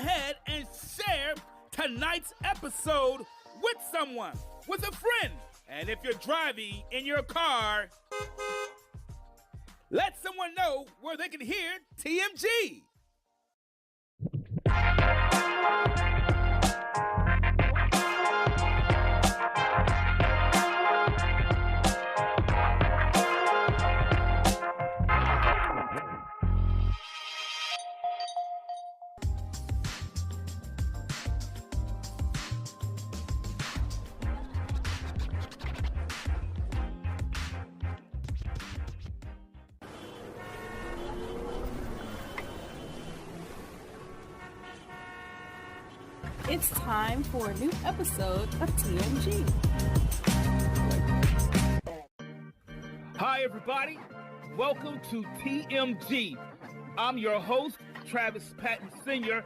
ahead and share tonight's episode with someone, with a friend. And if you're driving in your car, let someone know where they can hear TMG. It's time for a new episode of TMG. Hi, everybody. Welcome to TMG. I'm your host, Travis Patton Sr.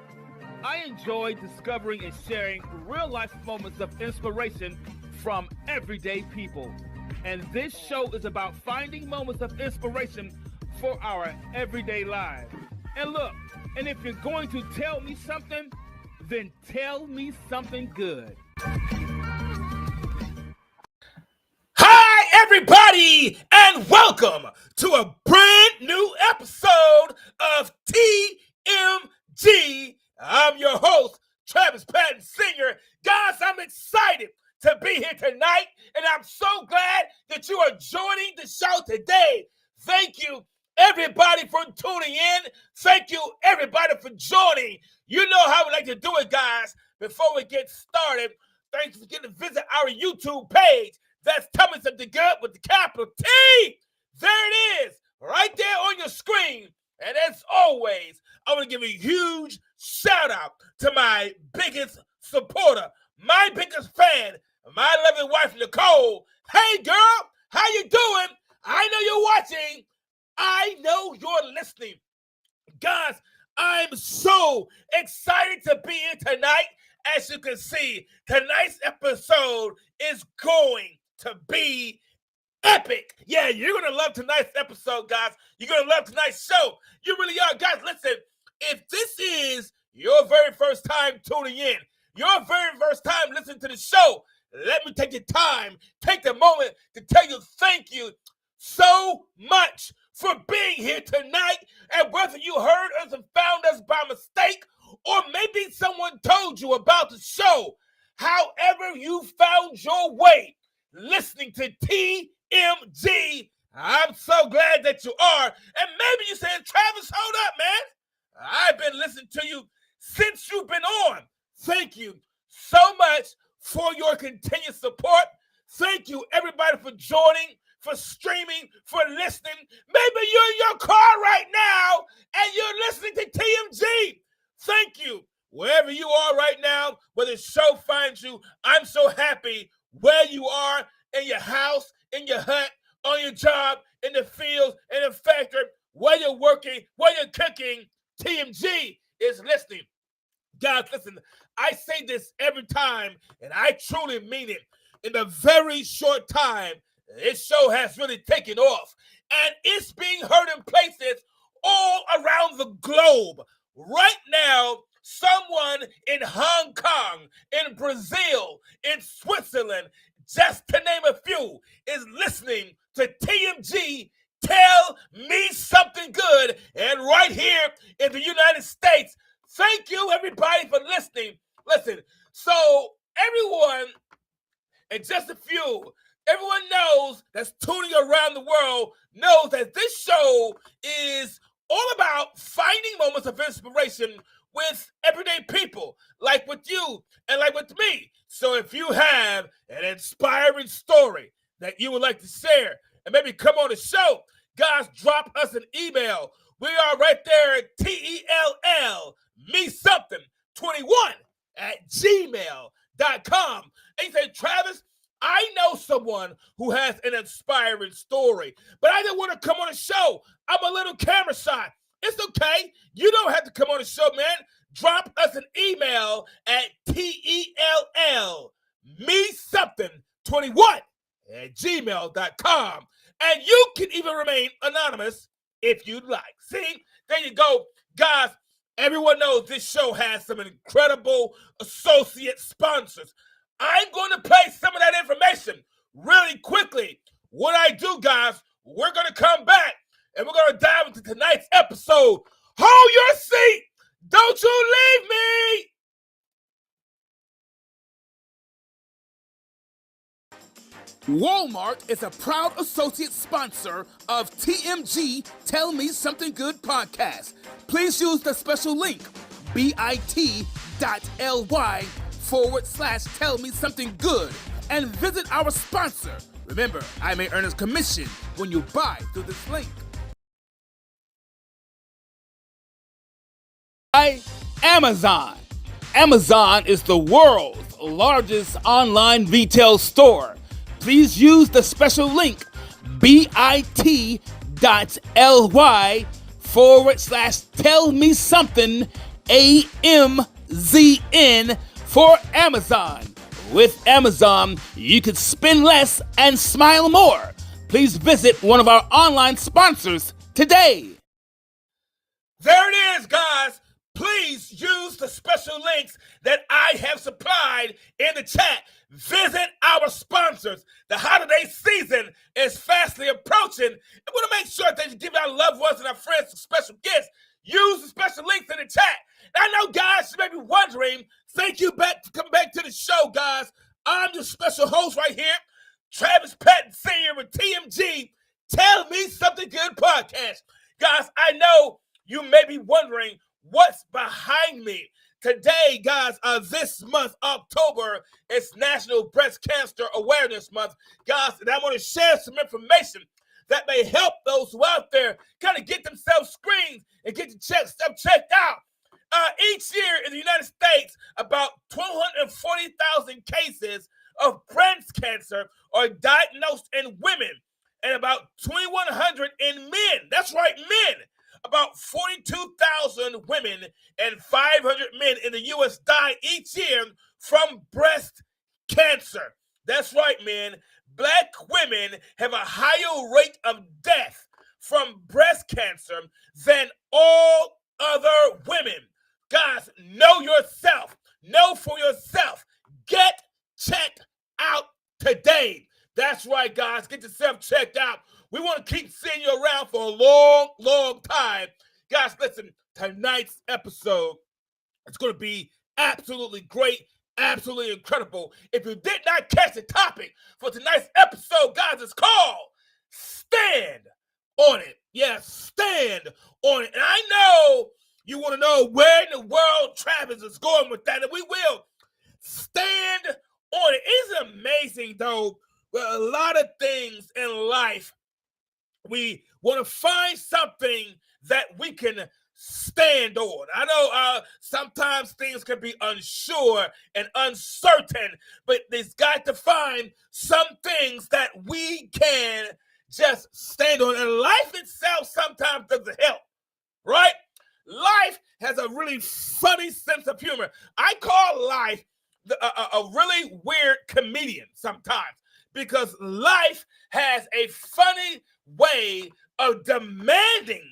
I enjoy discovering and sharing real-life moments of inspiration from everyday people. And this show is about finding moments of inspiration for our everyday lives. And look, and if you're going to tell me something, then tell me something good. Hi, everybody, and welcome to a brand new episode of TMG. I'm your host, Travis Patton Sr. Guys, I'm excited to be here tonight, and I'm so glad that you are joining the show today. Thank you, everybody, for tuning in. Thank you, everybody, for joining. You know how we like to do it, guys. Before we get started, thanks for getting to visit our YouTube page. That's Tell Me Something Good with the capital T. There it is, right there on your screen. And as always, I want to give a huge shout out to my biggest supporter, my biggest fan, my loving wife, Nicole. Hey, girl, how you doing? I know you're watching. I know you're listening. Guys, I'm so excited to be here tonight. As you can see, tonight's episode is going to be epic. Yeah, you're going to love tonight's episode, guys. You're going to love tonight's show. You really are. Guys, listen, if this is your very first time tuning in, your very first time listening to the show, let me take the time, take the moment to tell you thank you so much for being here tonight. And whether you heard us and found us by mistake, or maybe someone told you about the show, however you found your way listening to TMG, I'm so glad that you are. And maybe you said, Travis, hold up, man. I've been listening to you since you've been on. Thank you so much for your continued support. Thank you, everybody, for joining, for streaming, for listening. Maybe you're in your car right now and you're listening to TMG. Thank you. Wherever you are right now, where the show finds you, I'm so happy where you are, in your house, in your hut, on your job, in the fields, in the factory, where you're working, where you're cooking. TMG is listening. Guys, listen, I say this every time, and I truly mean it. In a very short time, this show has really taken off, and it's being heard in places all around the globe. Right now, someone in Hong Kong, in Brazil, in Switzerland, just to name a few, is listening to TMG. Tell Me Something Good. And right here in the United States, thank you, everybody, for listening. Listen, so everyone, and just a few, everyone knows that's tuning around the world knows that this show is all about finding moments of inspiration with everyday people, like with you and like with me. So if you have an inspiring story that you would like to share and maybe come on the show, guys, drop us an email. We are right there at TELL, me something, 21 at gmail.com. And you say, Travis, I know someone who has an inspiring story, but I didn't want to come on the show. I'm a little camera shy. It's okay. You don't have to come on the show, man. Drop us an email at TELL, me something, 21 at gmail.com. And you can even remain anonymous if you'd like. See, there you go. Guys, Everyone knows this show has some incredible associate sponsors. I'm going to play some of that information really quickly. What I do, guys, we're going to come back and we're going to dive into tonight's episode. Hold your seat. Don't you leave me. Walmart is a proud associate sponsor of TMG Tell Me Something Good podcast. Please use the special link bit.ly/Tell Me Something Good and visit our sponsor. Remember, I may earn a commission when you buy through this link. By Amazon. Amazon is the world's largest online retail store. Please use the special link bit.ly/Tell Me Something AMZN for Amazon. With Amazon, you can spend less and smile more. Please visit one of our online sponsors today. There it is, guys. Please use the special links that I have supplied in the chat. Visit our sponsors. The holiday season is fastly approaching. I want to make sure that you give our loved ones and our friends some special gifts. Use the special links in the chat. And I know, guys, you may be wondering, thank you for coming back to the show, guys. I'm your special host right here, Travis Patton Sr. with TMG. Tell Me Something Good podcast. Guys, I know you may be wondering what's behind me. Today, guys, this month, October, it's National Breast Cancer Awareness Month. Guys, and I want to share some information that may help those who out there kind of get themselves screened and get stuff checked out. Each year in the United States, about 240,000 cases of breast cancer are diagnosed in women and about 2,100 in men. That's right, men. About 42,000 women and 500 men in the U.S. die each year from breast cancer. That's right, man. Black women have a higher rate of death from breast cancer than all other women. Guys, know yourself. Know for yourself. Get checked out today. That's right, guys. Get yourself checked out. We want to keep seeing you around for a long, long time. Guys, listen, tonight's episode is going to be absolutely great, absolutely incredible. If you did not catch the topic for tonight's episode, guys, it's called Stand on It. Yeah, stand on it. And I know you want to know where in the world Travis is going with that, and we will stand on it. It's amazing, though, with a lot of things in life. We want to find something that we can stand on. I know sometimes things can be unsure and uncertain, but there's got to find some things that we can just stand on. And life itself sometimes doesn't help, right? Life has a really funny sense of humor. I call life a really weird comedian sometimes because life has a funny way of demanding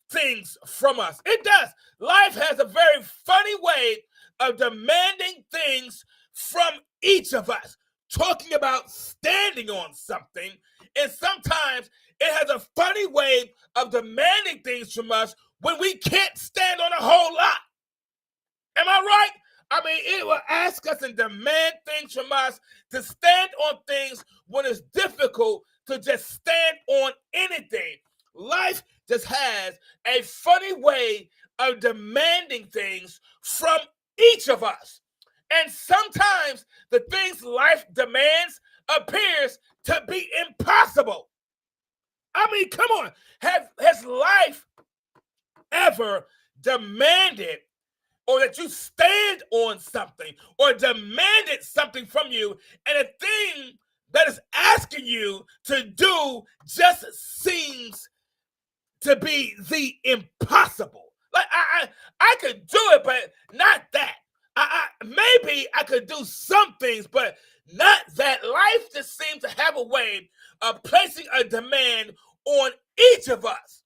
things from us. It does. Life has a very funny way of demanding things from each of us, talking about standing on something, and sometimes it has a funny way of demanding things from us when we can't stand on a whole lot. Am I right? I mean, it will ask us and demand things from us to stand on things when it's difficult to just stand on anything. Life just has a funny way of demanding things from each of us. And sometimes the things life demands appears to be impossible. I mean, come on. Has life ever demanded or that you stand on something or demanded something from you, and a thing that is asking you to do just seems to be the impossible? Like, I could do it, but not that. Maybe I could do some things, but not that. Life just seems to have a way of placing a demand on each of us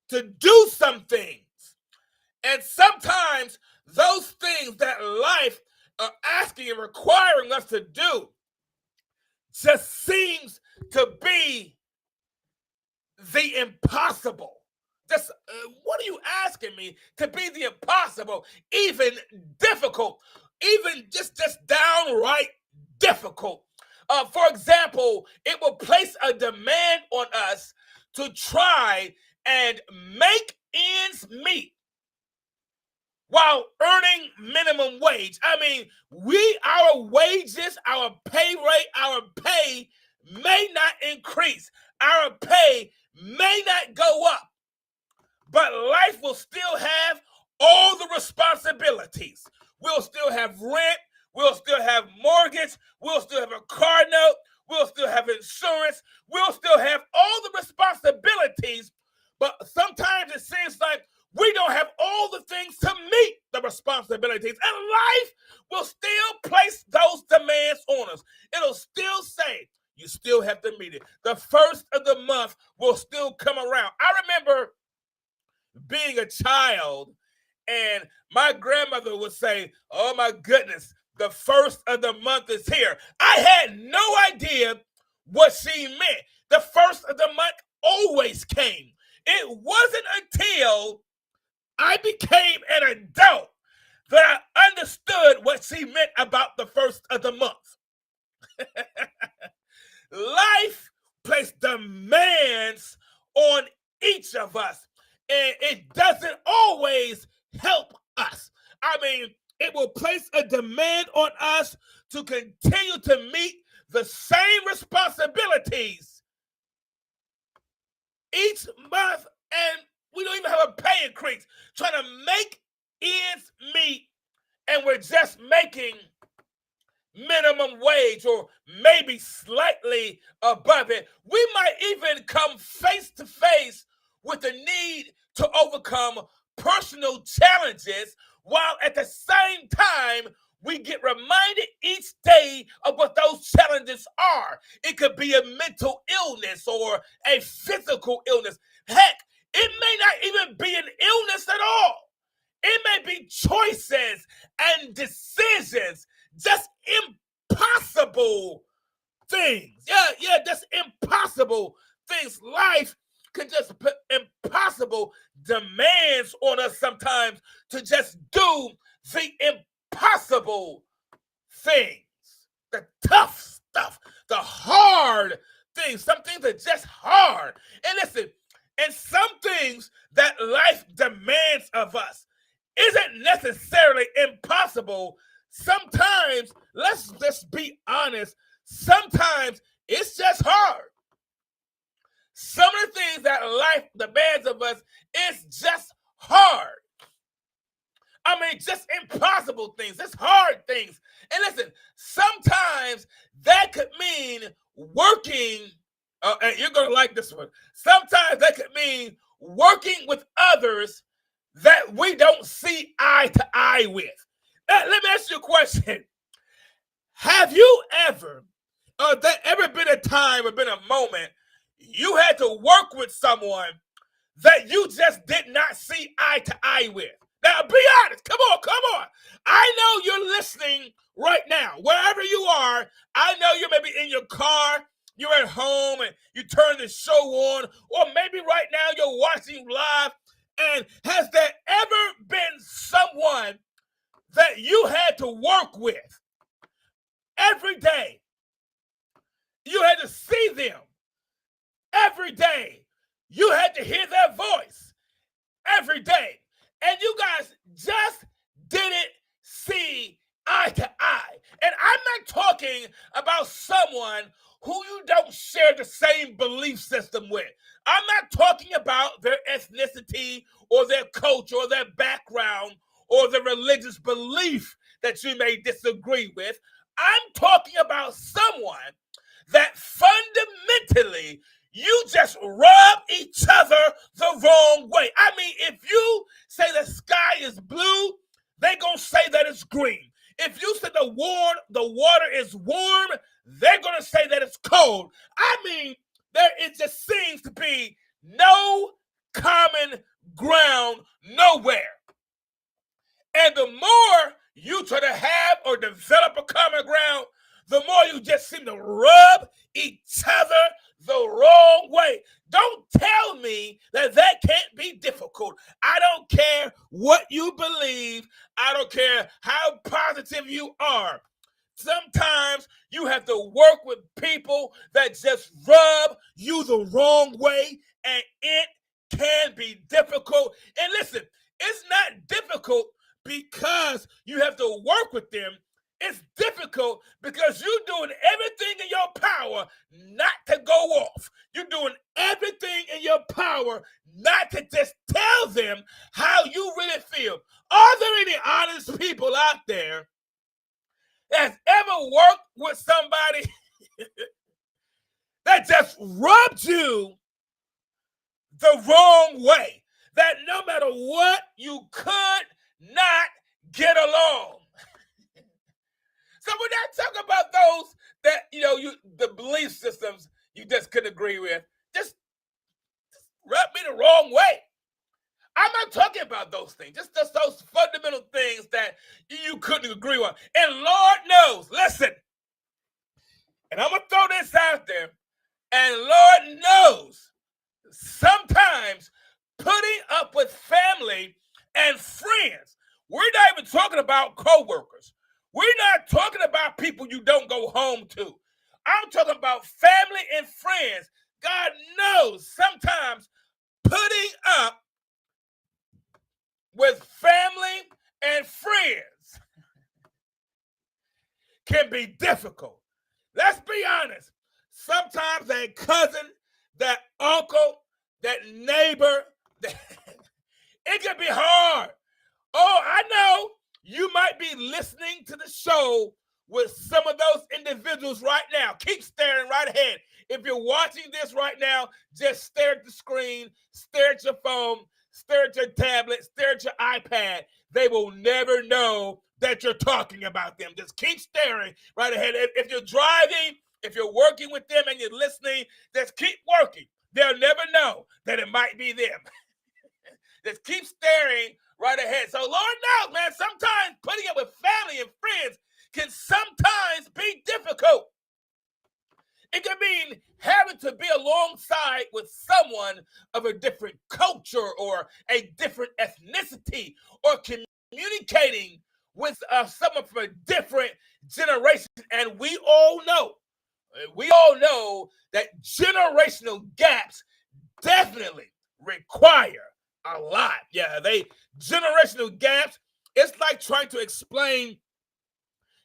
to do some things. And sometimes those things that life are asking and requiring us to do just seems to be the impossible. Just what are you asking me to be the impossible, even difficult, even just downright difficult? For example, it will place a demand on us to try and make ends meet while earning minimum wage. I mean, our wages, our pay rate, our pay may not increase. Our pay may not go up, but life will still have all the responsibilities. We'll still have rent. We'll still have mortgage. We'll still have a car note. We'll still have insurance. We'll still have all the responsibilities, but sometimes it seems like we don't have all the things to meet the responsibilities, and life will still place those demands on us. It'll still say, you still have to meet it. The first of the month will still come around. I remember being a child, and my grandmother would say, oh my goodness, the first of the month is here. I had no idea what she meant. The first of the month always came. It wasn't until I became an adult that I understood what she meant about the first of the month. Life placed demands on each of us, and it doesn't always help us. I mean, it will place a demand on us to continue to meet the same responsibilities each month, and we don't even have a pay increase, trying to make ends meet, and we're just making minimum wage or maybe slightly above it. We might even come face to face with the need to overcome personal challenges, while at the same time we get reminded each day of what those challenges are. It could be a mental illness or a physical illness. Heck, it may not even be an illness at all. It may be choices and decisions, just impossible things. Yeah, just impossible things. Life can just put impossible demands on us sometimes to just do the impossible things, the tough stuff, the hard things. Some things are just hard. And listen, and some things that life demands of us isn't necessarily impossible. Sometimes, let's just be honest, sometimes it's just hard. Some of the things that life demands of us is just hard. I mean, just impossible things, just hard things. And listen, sometimes that could mean working, and you're going to like this one. Sometimes that could mean working with others that we don't see eye to eye with. Let me ask you a question. Have you ever been a time or been a moment you had to work with someone that you just did not see eye to eye with? Now, be honest. Come on. I know you're listening right now. Wherever you are, I know you're maybe in your car, you're at home, and you turn the show on, or maybe right now you're watching live. And has there ever been someone that you had to work with every day? You had to see them every day. You had to hear their voice every day. And you guys just didn't see eye to eye. And I'm not talking about someone who you don't share the same belief system with. I'm not talking about their ethnicity or their culture or their background or the religious belief that you may disagree with. I'm talking about someone that fundamentally you just rub each other the wrong way. I mean, if you say the sky is blue, they're going to say that it's green. If you say the water is warm, they're going to say that it's cold. I mean, it just seems to be no common ground nowhere. And the more you try to have or develop a common ground, the more you just seem to rub each other the wrong way. Don't tell me that can't be difficult. I don't care what you believe. I don't care how positive you are. Sometimes you have to work with people that just rub you the wrong way, and it can be difficult. And listen, it's not difficult because you have to work with them. It's difficult because you're doing everything in your power not to go off. You're doing everything in your power not to just tell them how you really feel. Are there any honest people out there that's ever worked with somebody that just rubbed you the wrong way? That no matter what, you could not get along. So we're not talking about those that, the belief systems you just couldn't agree with. Just rub me the wrong way. I'm not talking about those things. Just those fundamental things that you couldn't agree on. And Lord knows, listen, and I'm going to throw this out there, and Lord knows, sometimes putting up with family and friends, we're not even talking about coworkers. We're not talking about people you don't go home to. I'm talking about family and friends. God knows sometimes putting up with family and friends can be difficult. Let's be honest. Sometimes that cousin, that uncle, that neighbor, it can be hard. Oh, I know you might be listening to the show with some of those individuals right now. Keep staring right ahead. If you're watching this right now, just stare at the screen, stare at your phone, stare at your tablet, stare at your iPad. They will never know that you're talking about them. Just keep staring right ahead. If you're driving, if you're working with them and you're listening, just keep working. They'll never know that it might be them. Just keep staring right ahead. So Lord knows, man, sometimes putting up with family and friends can sometimes be difficult. It can mean having to be alongside with someone of a different culture or a different ethnicity, or communicating with someone from a different generation. And we all know that generational gaps definitely require a lot. Yeah, generational gaps, it's like trying to explain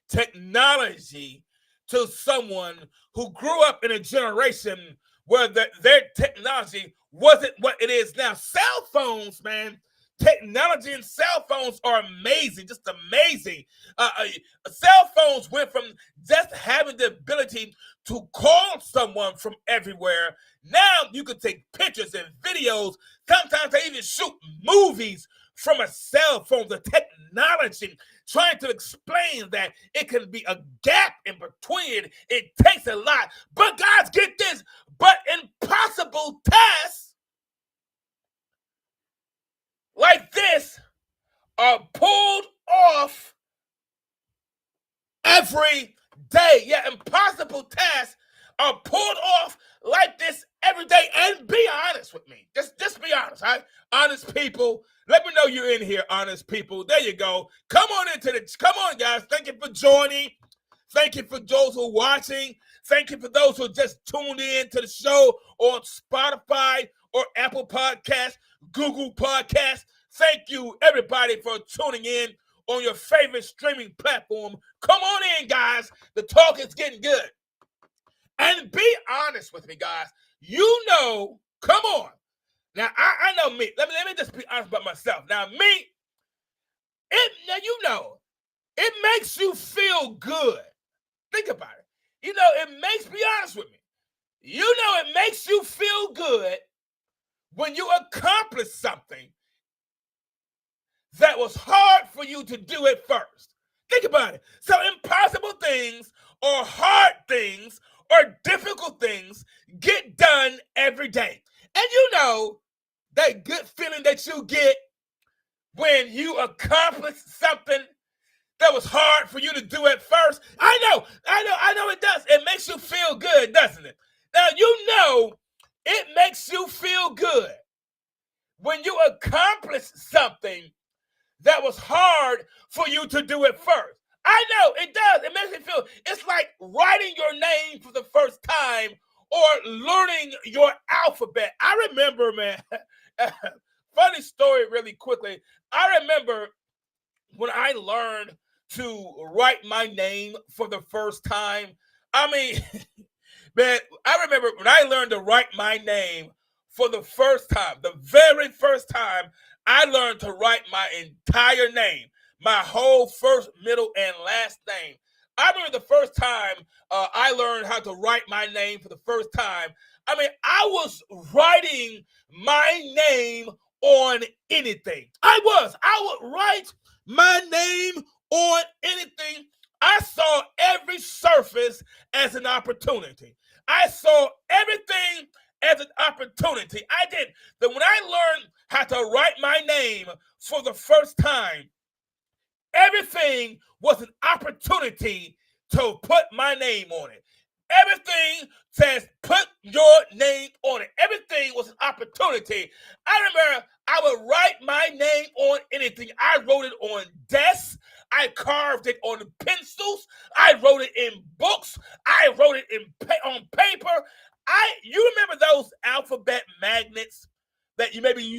technology to someone who grew up in a generation where their technology wasn't what it is now. Cell phones, man, technology and cell phones are amazing, just amazing. Cell phones went from just having the ability to call someone from everywhere. Now you can take pictures and videos. Sometimes they even shoot movies from a cell phone. The technology, trying to explain that it can be a gap in between. It takes a lot. But guys, get this, but impossible tasks like this are pulled off every day. Yeah, impossible tasks are pulled off like this every day. And be honest with me. Just be honest. Right? Honest people. Let me know you're in here, honest people. There you go. Come on, guys. Thank you for joining. Thank you for those who are watching. Thank you for those who just tuned in to the show on Spotify or Apple Podcasts, Google Podcasts. Thank you, everybody, for tuning in on your favorite streaming platform. Come on in, guys. The talk is getting good. And be honest with me, guys. Come on. Now, I know me. Let me just be honest about myself. Now, me, it makes you feel good. Think about it. Be honest with me. It makes you feel good when you accomplish something that was hard for you to do at first. Think about it. So impossible things or hard things or difficult things get done every day. And that good feeling that you get when you accomplish something that was hard for you to do at first? I know it does. It makes you feel good, doesn't it? Now, it makes you feel good when you accomplish something that was hard for you to do at first. I know it does. It makes me feel, it's like writing your name for the first time or learning your alphabet. I remember, man, funny story really quickly. I remember when I learned to write my name for the first time. I mean, man, I remember when I learned to write my name for the first time, the very first time I learned to write my entire name, my whole first, middle, and last name. I remember the first time I learned how to write my name for the first time. I mean, I was writing my name on anything. I would write my name on anything. I saw every surface as an opportunity. I saw everything as an opportunity. I did. That when I learned how to write my name for the first time, everything was an opportunity to put my name on it. Everything says put your name on it. Everything was an opportunity. I remember I would write my name on anything. I wrote it on desks. I carved it on pencils. I wrote it in books. I wrote it on paper. You remember those alphabet magnets that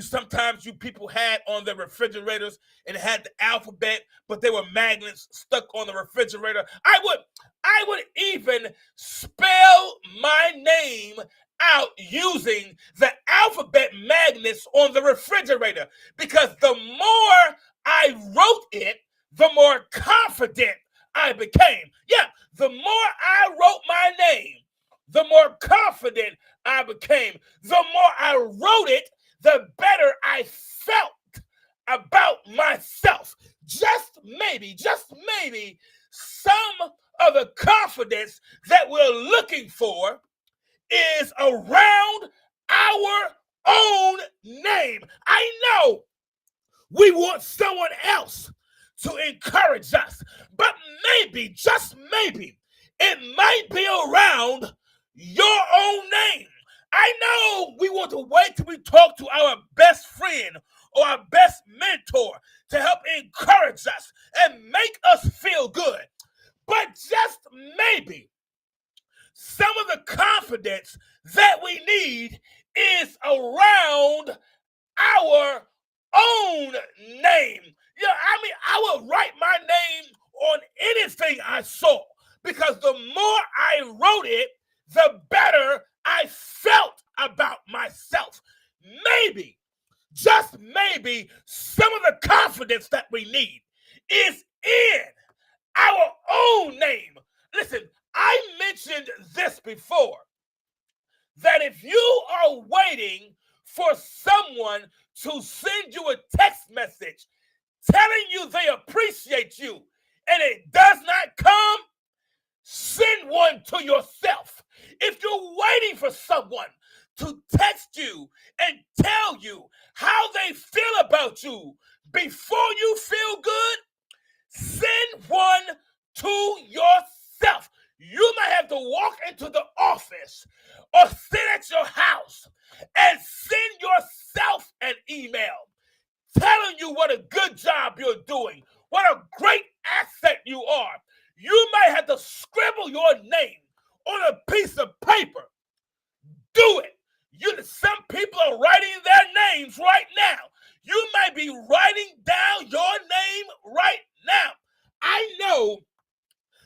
sometimes you people had on the refrigerators, and it had the alphabet, but they were magnets stuck on the refrigerator. I would even spell my name out using the alphabet magnets on the refrigerator, because the more I wrote it, the more confident I became. Yeah, the more I wrote my name, the more confident I became. The more I wrote it, the better I felt about myself. Just maybe, some of the confidence that we're looking for is around our own name. I know we want someone else to encourage us, but maybe, just maybe, it might be around your own name. I know we want to wait till we talk to our best friend or our best mentor to help encourage us and make us feel good. But just maybe, some of the confidence that we need is around our own name. Yeah, I mean, I would write my name on anything I saw, because the more I wrote it, the better I felt about myself. Maybe, just maybe, some of the confidence that we need is in our own name. Listen, I mentioned this before, that if you are waiting for someone to send you a text message telling you they appreciate you and it does not come, send one to yourself. If you're waiting for someone to text you and tell you how they feel about you before you feel good, send one to yourself. You might have to walk into the office or sit at your house and send yourself an email telling you what a good job you're doing, what a great asset you are. You might have to scribble your name on a piece of paper. Do it. Some people are writing their names right now. You might be writing down your name right now. I know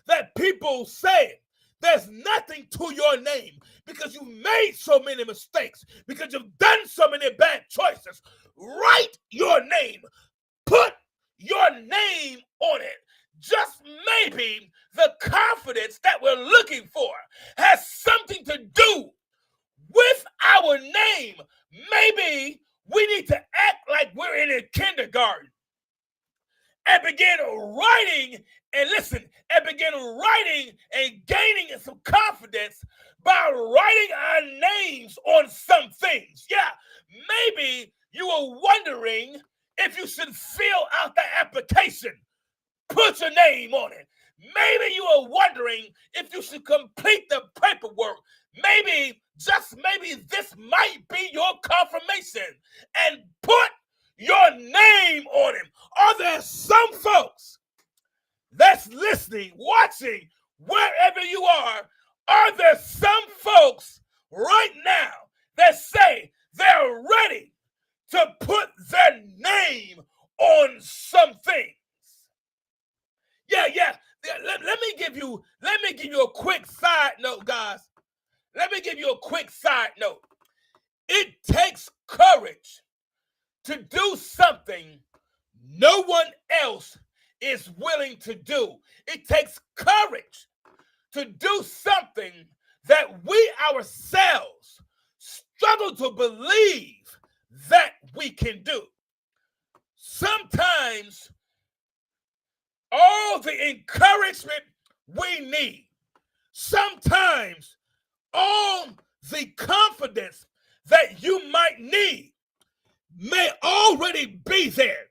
that people say there's nothing to your name because you made so many mistakes, because you've done so many bad choices. Write your name. Put your name on it. Just maybe the confidence that we're looking for has something to do with our name. Maybe we need to act like we're in a kindergarten and begin writing and gaining some confidence by writing our names on some things. Yeah, maybe you are wondering if you should fill out the application, put your name on it. Maybe you are wondering if you should complete the paperwork. Maybe, just maybe, this might be your confirmation. And put your name on it. Are there some folks that's listening, watching, wherever you are there some folks right now that say they're ready to put their name on some things? Yeah. Let me give you a quick side note, guys. Let me give you a quick side note. It takes courage to do something no one else is willing to do. It takes courage to do something that we ourselves struggle to believe that we can do. Sometimes all the encouragement we need, sometimes all the confidence that you might need may already be there.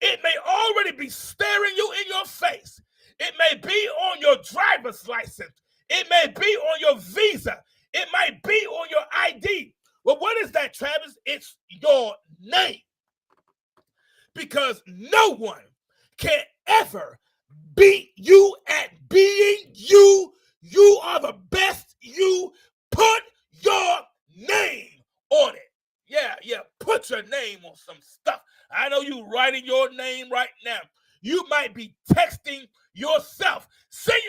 It may already be staring you in your face. It may be on your driver's license. It may be on your visa. It might be on your ID. Well, what is that, Travis? It's your name. Because no one can ever beat you at being you. You are the best you. Put your name on it. Yeah, put your name on some stuff. I know you writing your name right now. You might be texting yourself. Send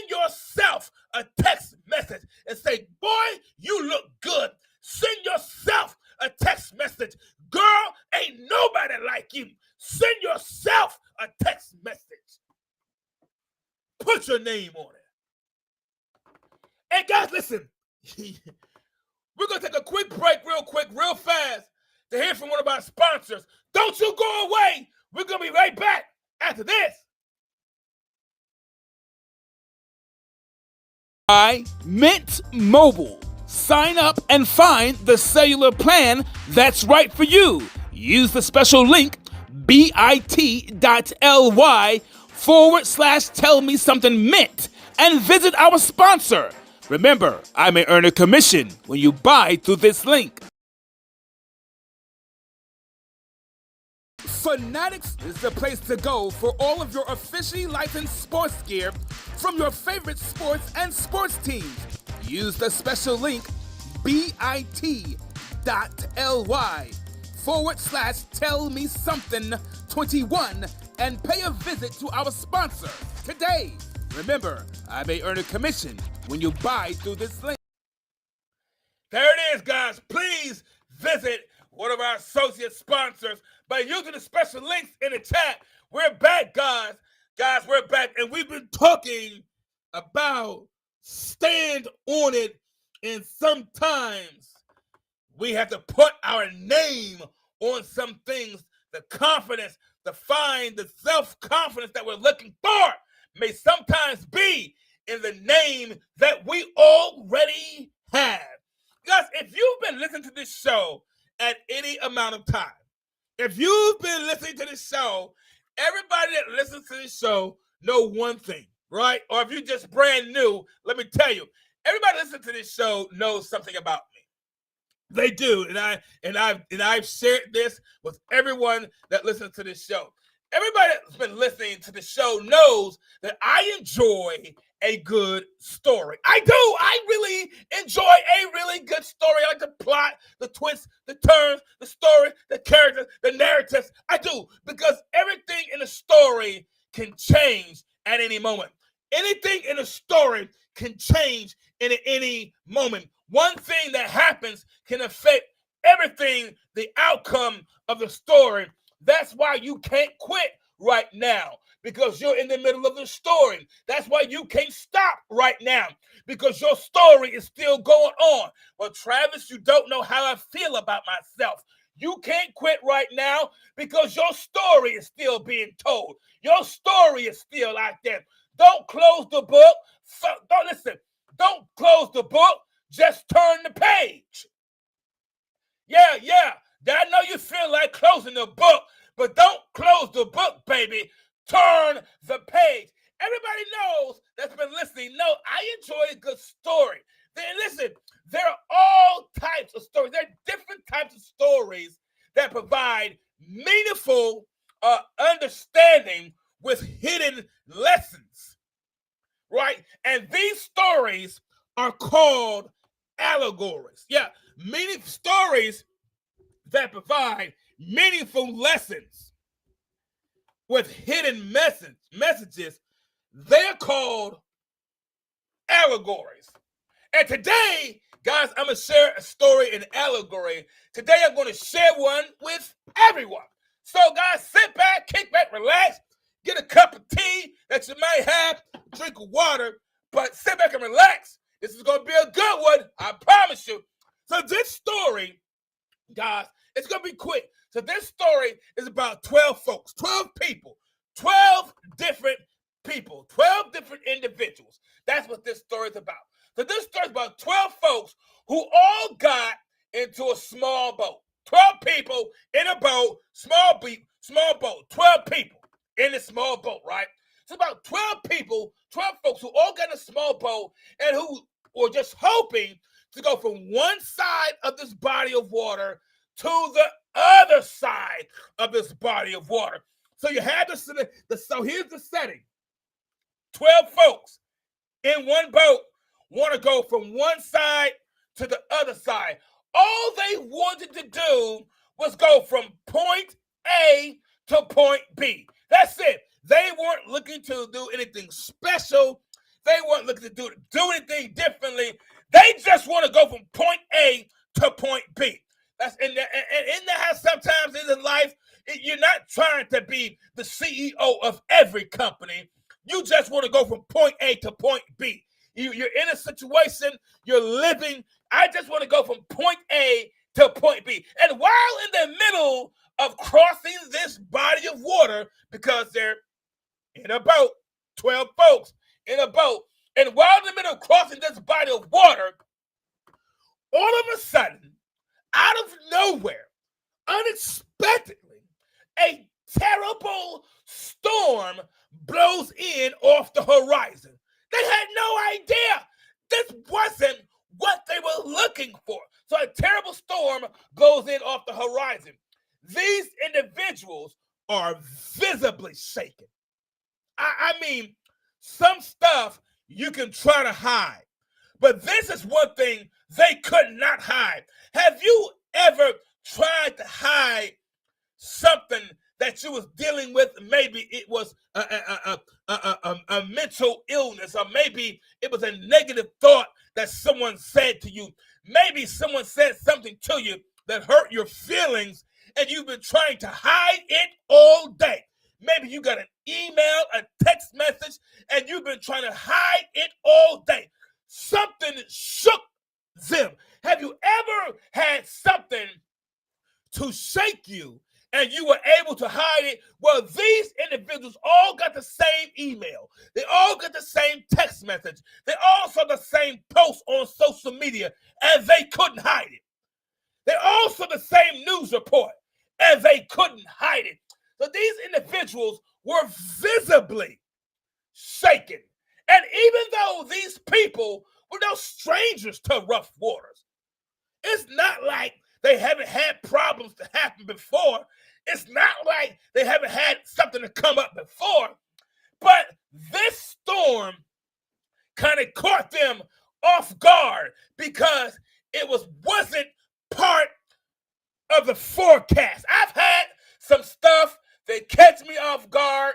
yourself a text message and say, boy, you look good. Send yourself a text message. Girl, ain't nobody like you. Send yourself a text message. Put your name on it. And guys, listen. We're going to take a quick break real fast to hear from one of our sponsors. Don't you go away. We're going to be right back after this. By Mint Mobile. Sign up and find the cellular plan that's right for you. Use the special link bit.ly/tell-me-something-mint and visit our sponsor. Remember, I may earn a commission when you buy through this link. Fanatics is the place to go for all of your officially licensed sports gear from your favorite sports and sports teams. Use the special link bit.ly/tell-me-something-21 and pay a visit to our sponsor today. Remember, I may earn a commission when you buy through this link. There it is, guys. Please visit one of our associate sponsors by using the special links in the chat. We're back, guys. Guys, we're back, and we've been talking about stand on it, and sometimes we have to put our name on some things. The confidence, the self-confidence that we're looking for may sometimes be in the name that we already have. Guys, if you've been listening to this show at any amount of time, if you've been listening to this show, everybody that listens to this show know one thing, right? Or if you're just brand new, let me tell you, everybody listening to this show knows something about me. They do, and I've shared this with everyone that listens to this show. Everybody that's been listening to the show knows that I enjoy a good story. I do. I really enjoy a really good story. I like the plot, the twists, the turns, the story, the characters, the narratives. I do, because everything in a story can change at any moment. Anything in a story can change in any moment. One thing that happens can affect everything, the outcome of the story. That's why you can't quit right now, because you're in the middle of the story. That's why you can't stop right now, because your story is still going on. Well, Travis, you don't know how I feel about myself. You can't quit right now because your story is still being told. Your story is still out there. Don't close the book. Don't close the book. Just turn the page. Yeah. I know you feel like closing the book, but don't close the book, baby. Turn the page. Everybody knows that's been listening. No, I enjoy a good story. Then listen, there are all types of stories. There are different types of stories that provide meaningful understanding with hidden lessons, right? And these stories are called allegories. Yeah, meaning stories that provide meaningful lessons with hidden messages. They're called allegories. And today, guys, I'm going to share a story in allegory. Today, I'm going to share one with everyone. So, guys, sit back, kick back, relax, get a cup of tea that you might have, drink of water, but sit back and relax. This is going to be a good one, I promise you. So this story, guys, it's going to be quick. So this story is about 12 folks, 12 people, 12 different people, 12 different individuals. That's what this story is about. So this story is about 12 folks who all got into a small boat. 12 people in a boat, small boat, 12 people in a small boat, right? So about 12 people, 12 folks who all got in a small boat and who were just hoping to go from one side of this body of water to the other side of this body of water. So you had so here's the setting. 12 folks in one boat want to go from one side to the other side. All they wanted to do was go from point A to point B. That's it. They weren't looking to do anything special. They weren't looking to do anything differently. They just want to go from point A to point B. That's in there. And in that, sometimes in life, you're not trying to be the CEO of every company. You just want to go from point A to point B. You're in a situation, you're living. I just want to go from point A to point B. And while in the middle of crossing this body of water, because they're in a boat, 12 folks in a boat, and while in the middle of crossing this body of water, all of a sudden, out of nowhere, unexpectedly, a terrible storm blows in off the horizon. They had no idea. This wasn't what they were looking for. So a terrible storm blows in off the horizon. These individuals are visibly shaken. I mean, some stuff you can try to hide, but this is one thing they could not hide. Have you ever tried to hide something that you was dealing with? Maybe it was a mental illness, or maybe it was a negative thought that someone said to you. Maybe someone said something to you that hurt your feelings, and you've been trying to hide it all day. Maybe you got an email, a text message, and you've been trying to hide it all day. Something shook them. Have you ever had something to shake you and you were able to hide it? Well, these individuals all got the same email. They all got the same text message. They all saw the same post on social media, and they couldn't hide it. They all saw the same news report, and they couldn't hide it. So these individuals were visibly shaken. And even though these people were no strangers to rough waters, it's not like they haven't had problems to happen before. It's not like they haven't had something to come up before. But this storm kind of caught them off guard because it wasn't part of the forecast. I've had some stuff that catch me off guard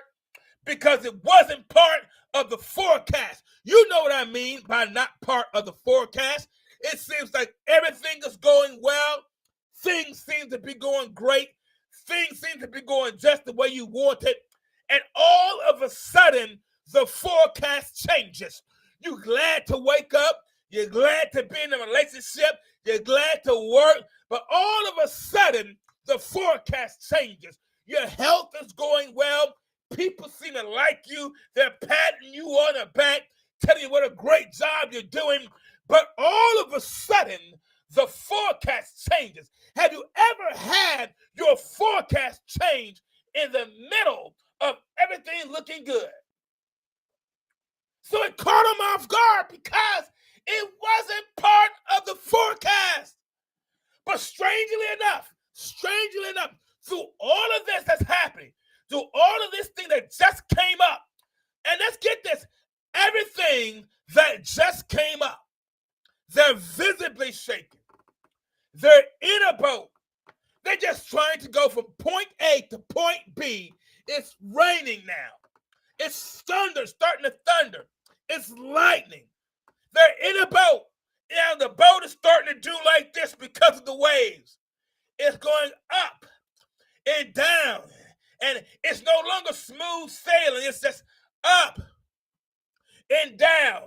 because it wasn't part of the forecast. You know what I mean by not part of the forecast. It seems like everything is going well. Things seem to be going great. Things seem to be going just the way you want it. And all of a sudden, the forecast changes. You're glad to wake up. You're glad to be in a relationship. You're glad to work. But all of a sudden, the forecast changes. Your health is going well. People seem to like you. They're patting you on the back, telling you what a great job you're doing. But all of a sudden, the forecast changes. Have you ever had your forecast change in the middle of everything looking good? So it caught him off guard because it wasn't part of the forecast. But strangely enough, through all of this that's happening, through all of this thing that just came up, and let's get this, everything that just came up, they're visibly shaken. They're in a boat. They're just trying to go from point A to point B. It's raining now. It's thunder, starting to thunder. It's lightning. They're in a boat. Now the boat is starting to do like this because of the waves. It's going up and down. And it's no longer smooth sailing. It's just up and down.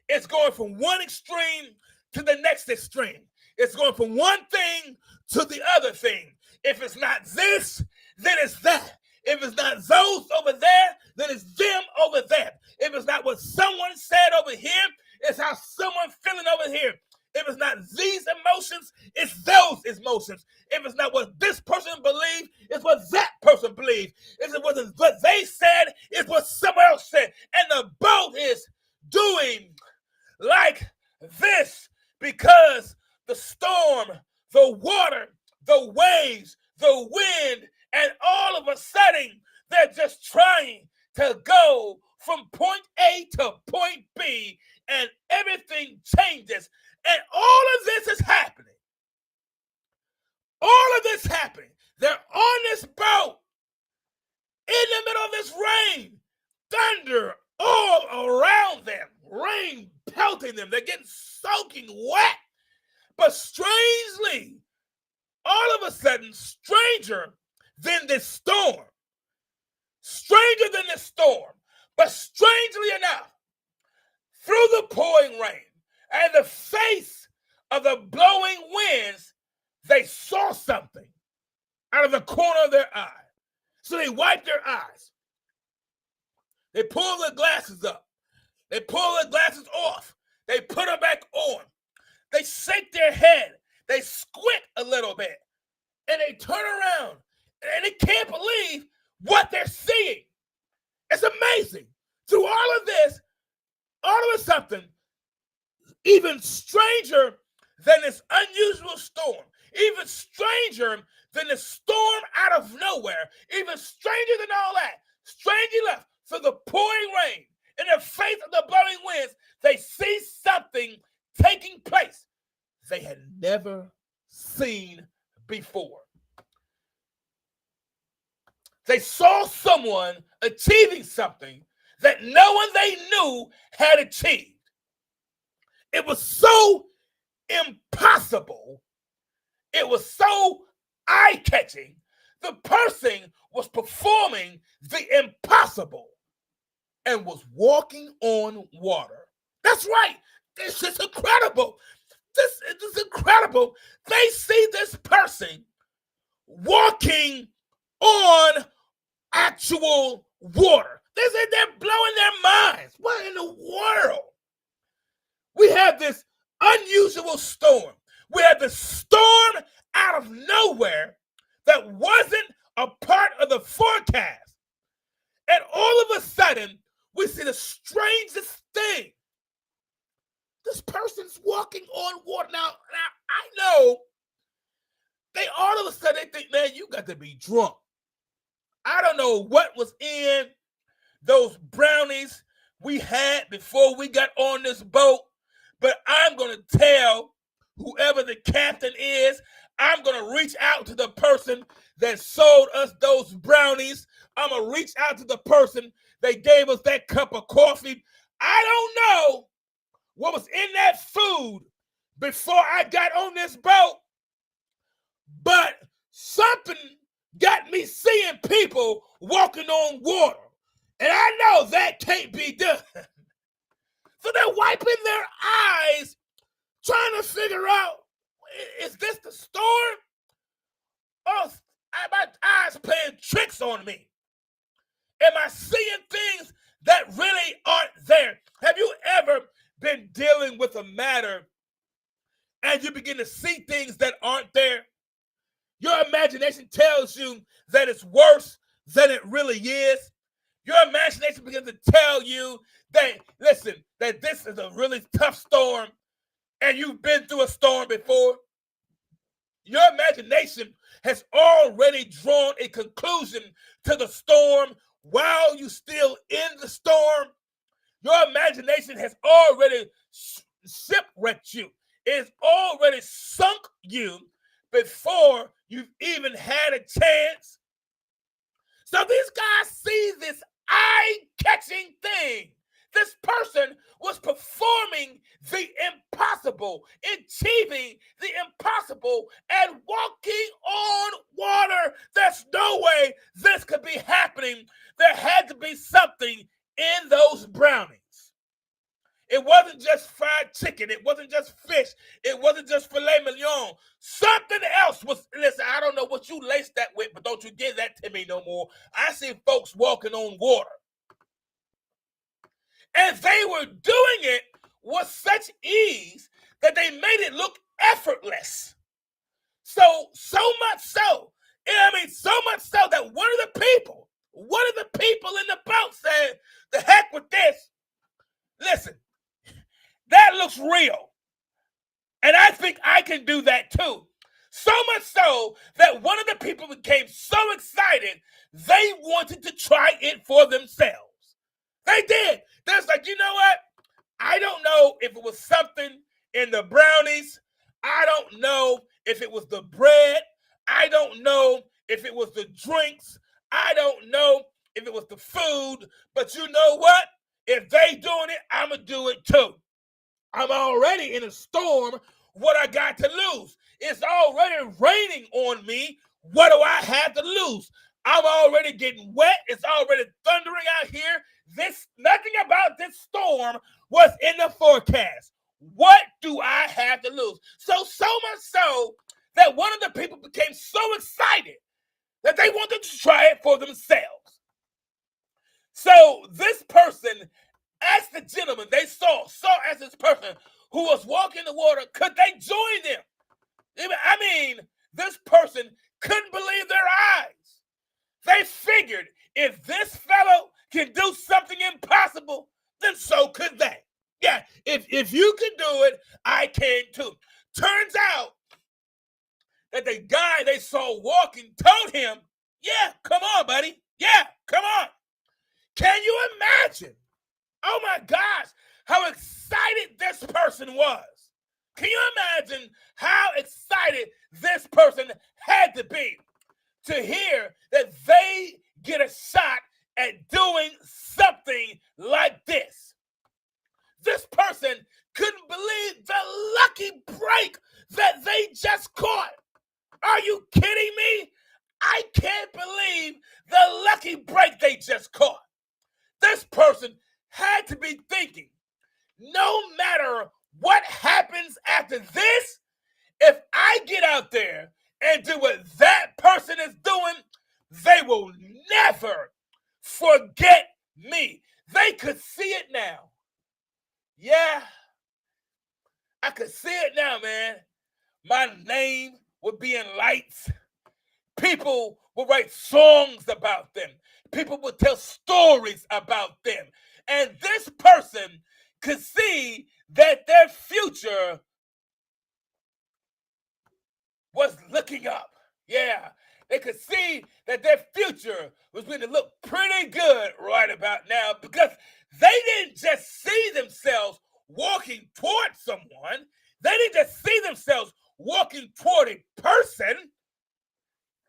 It's going from one extreme to the next extreme. It's going from one thing to the other thing. If it's not this, then it's that. If it's not those over there, then it's them over there. If it's not what someone said over here, it's how someone feeling over here. If it's not these emotions, it's those emotions. If it's not what this person believes, it's what that person believes. If it wasn't what they said, it's what someone else said. And the boat is doing like this because the storm, the water, the waves, the wind, and all of a sudden, they're just trying to go from point A to point B, and everything changes. And all of this is happening. All of this happening. They're on this boat in the middle of this rain, thunder all around them, rain pelting them. They're getting soaking wet. But strangely, all of a sudden, stranger than this storm. Stranger than this storm. But strangely enough, through the pouring rain and the face of the blowing winds, they saw something out of the corner of their eye. So they wiped their eyes. They pulled their glasses up. They pulled their glasses off. They put them back on. They shake their head. They squint a little bit. And they turn around. And they can't believe what they're seeing. It's amazing. Through all of this, all of a sudden, even stranger than this unusual storm, even stranger than the storm out of nowhere, even stranger than all that, strangely enough, through the pouring rain, in the face of the blowing winds, they see something taking place they had never seen before. They saw someone achieving something that no one they knew had achieved. It was so impossible. It was so eye-catching. The person was performing the impossible and was walking on water. That's right. This is incredible. This is incredible. They see this person walking on actual water. They're blowing their minds. What in the world? We have this unusual storm. We have the storm out of nowhere that wasn't a part of the forecast. And all of a sudden, we see the strangest thing. This person's walking on water. Now I know they all of a sudden they think, man, you got to be drunk. I don't know what was in those brownies we had before we got on this boat, but I'm going to tell whoever the captain is, I'm going to reach out to the person that sold us those brownies. I'm going to reach out to the person that gave us that cup of coffee. I don't know what was in that food before I got on this boat, but something got me seeing people walking on water. And I know that can't be done. So they're wiping their eyes, trying to figure out, is this the storm? Oh, my eyes playing tricks on me. Am I seeing things that really aren't there? Have you ever been dealing with a matter and you begin to see things that aren't there. Your imagination tells you that it's worse than it really is. Your imagination begins to tell you that, listen, that this is a really tough storm and you've been through a storm before. Your imagination has already drawn a conclusion to the storm while you're still in the storm. Your imagination has already shipwrecked you. It's already sunk you before you've even had a chance. So these guys see this eye-catching thing. This person was performing the impossible, achieving the impossible, and walking on water. There's no way this could be happening. There had to be something in those brownies. It wasn't just fried chicken. It wasn't just fish. It wasn't just filet mignon. Something else was, listen, I don't know what you laced that with, but don't you give that to me no more. I see folks walking on water. And they were doing it with such ease that they made it look effortless. So much so that one of the people in the boat said, the heck with this. Listen, that looks real. And I think I can do that too. So much so that one of the people became so excited, they wanted to try it for themselves. They did. They're like, you know what? I don't know if it was something in the brownies. I don't know if it was the bread. I don't know if it was the drinks. I don't know if it was the food. But you know what? If they doing it, I'm going to do it too. I'm already in a storm. What I got to lose? It's already raining on me. What do I have to lose? I'm already getting wet. It's already thundering out here. Nothing about this storm was in the forecast. What do I have to lose? So much so that one of the people became so excited that they wanted to try it for themselves. So this person asked the gentleman they saw as this person who was walking the water, could they join them? I mean, this person couldn't believe their eyes. They figured if this fellow can do something impossible, then so could they. Yeah, if you can do it, I can too. Turns out that the guy they saw walking told him, yeah, come on, buddy. Yeah, come on. Can you imagine? Oh my gosh, how excited this person was. Can you imagine how excited this person had to be to hear that they get a shot at doing something like this? This person couldn't believe the lucky break that they just caught. Are you kidding me? I can't believe the lucky break they just caught. This person had to be thinking, no matter what happens after this, if I get out there and do what that person is doing, they will never forget me. They could see it now. Yeah, I could see it now, man. My name would be in lights. People will write songs about them. People will tell stories about them. And this person could see that their future was looking up. Yeah, they could see that their future was going to look pretty good right about now because they didn't just see themselves walking toward someone. They didn't just see themselves walking toward a person.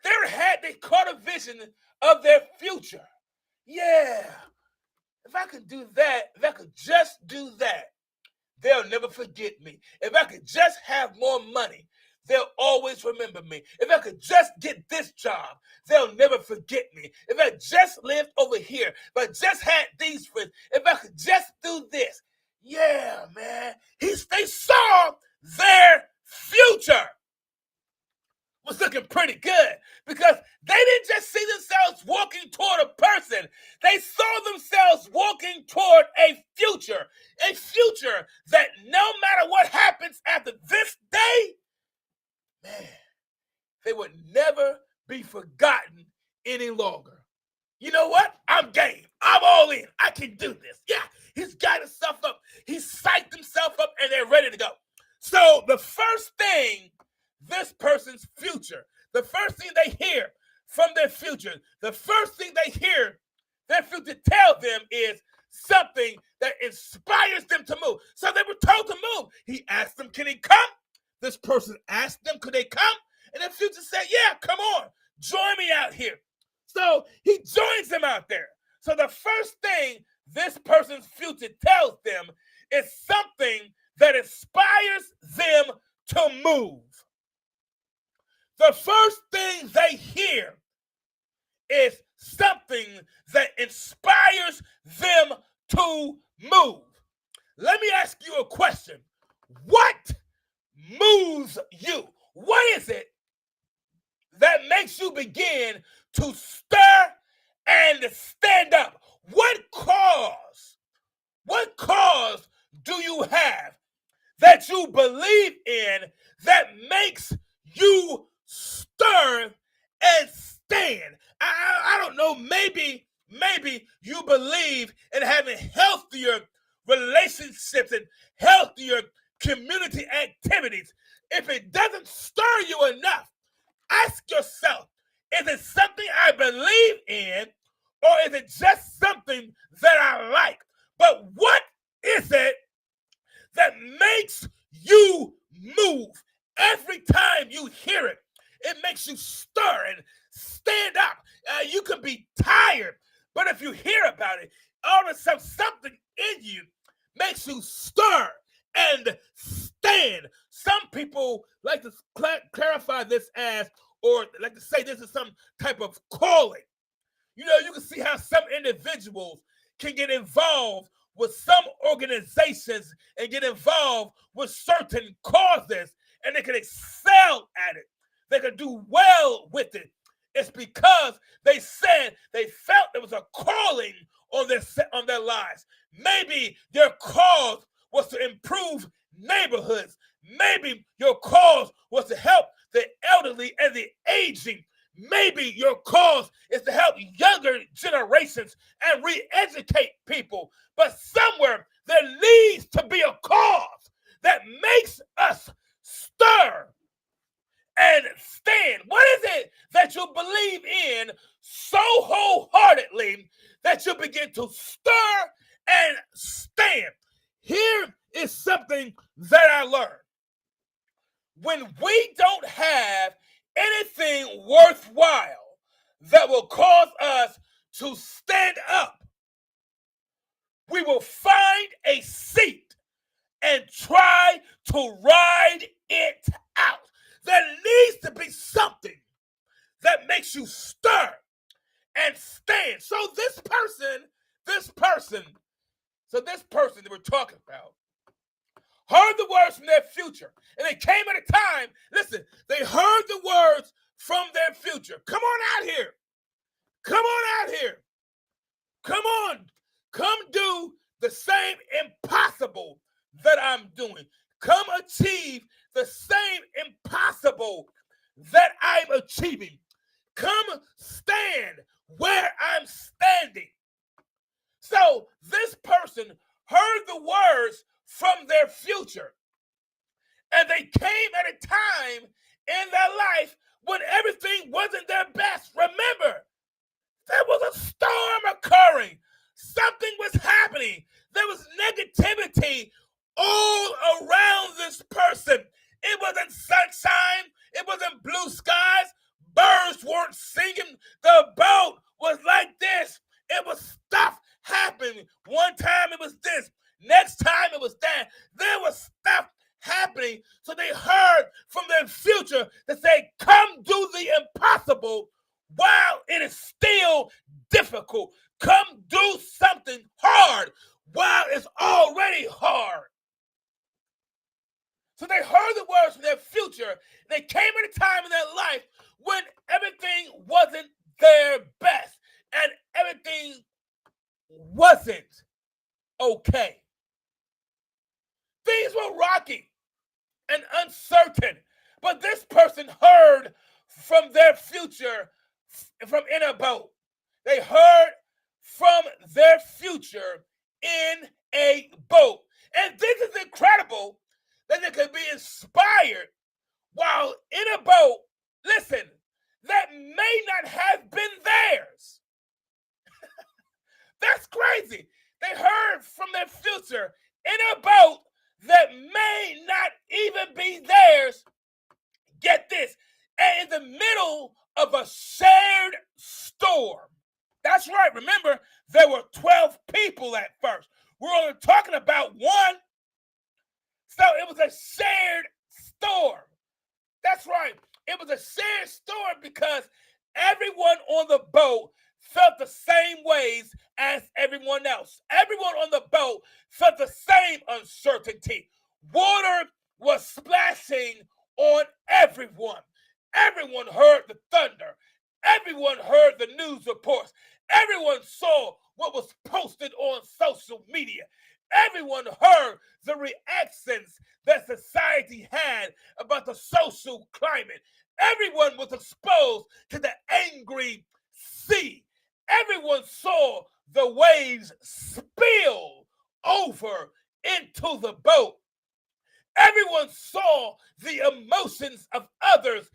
They caught a vision of their future. Yeah, if I could do that, if I could just do that, they'll never forget me. If I could just have more money, they'll always remember me. If I could just get this job, they'll never forget me. If I just lived over here, if I just had these friends, if I could just do this. Yeah, man. They saw their future was looking pretty good because They didn't just see themselves walking toward a person. They saw themselves walking toward a future that no matter what happens after this day, man, they would never be forgotten any longer. You know what? I'm game. I'm all in. I can do this. Yeah, he's got himself up. He's psyched himself up, and they're ready to go. So the first thing, this person's future, the first thing they hear from their future, the first thing they hear their future tell them is something that inspires them to move. So they were told to move. He asked them, can he come? This person asked them, could they come? And the future said, yeah, come on. Join me out here. So he joins them out there. So the first thing this person's future tells them is something that inspires them to move. The first thing they hear is something that inspires them to move. Let me ask you a question. What moves you? What is it that makes you begin to stir and stand up? What cause do you have that you believe in that makes you stir and stand? I don't know, maybe you believe in having healthier relationships and healthier community activities. If it doesn't stir you enough, ask yourself, is it something I believe in, or is it just something that I like? But what is it that makes you move? Every time you hear it, it makes you stir and stand up. You can be tired, but if you hear about it, all of a sudden something in you makes you stir and stand. Some people like to clarify this as, or like to say this is some type of calling. You know, you can see how some individuals can get involved with some organizations and get involved with certain causes, and they can excel at it. They can do well with it. It's because they said they felt there was a calling on their lives. Maybe their cause was to improve neighborhoods. Maybe your cause was to help the elderly and the aging. Maybe your cause is to help younger generations and re-educate people. But somewhere there needs to be a cause that makes us stir and stand. What is it that you believe in so wholeheartedly that you begin to stir and stand? Here is something that I learned. When we don't have anything worthwhile that will cause us to stand up, we will find a seat and try to ride it out. There needs to be something that makes you stir and stand. So this person that we're talking about heard the words from their future. And they came at a time, listen, they heard the words from their future. Come on out here. Come on out here. Come on. Come do the same impossible that I'm doing. Come achieve the same impossible that I'm achieving. Come stand where I'm standing. So this person heard the words from their future, and they came at a time in their life when everything wasn't their best. Remember, there was a storm occurring. Something was happening. There was negativity all around this person. It wasn't sunshine. It wasn't blue skies. Birds weren't singing. The boat was like this. It was stuff happening. One time it was this. Next time it was that. There was stuff happening. So they heard from their future to say, come do the impossible while it is still difficult. Come do something hard while it's already hard. So they heard the words from their future. They came at a time in their life when everything wasn't their best and everything wasn't okay. Things were rocky and uncertain, but this person heard from their future from in a boat. They heard from their future in a boat. And this is incredible that they could be inspired while in a boat, listen, that may not have been theirs. That's crazy. They heard from their future in a boat that may not even be theirs. Get this, and in the middle of a shared storm. That's right. Remember, there were 12 people at first. We're only talking about one. So it was a shared storm. That's right. It was a shared storm because everyone on the boat felt the same ways as everyone else. Everyone on the boat felt the same uncertainty. Water was splashing on everyone. Everyone heard the thunder. Everyone heard the news reports. Everyone saw what was posted on social media. Everyone heard the reactions that society had about the social climate. Everyone was exposed to the angry sea. Everyone saw the waves spill over into the boat. Everyone saw the emotions of others,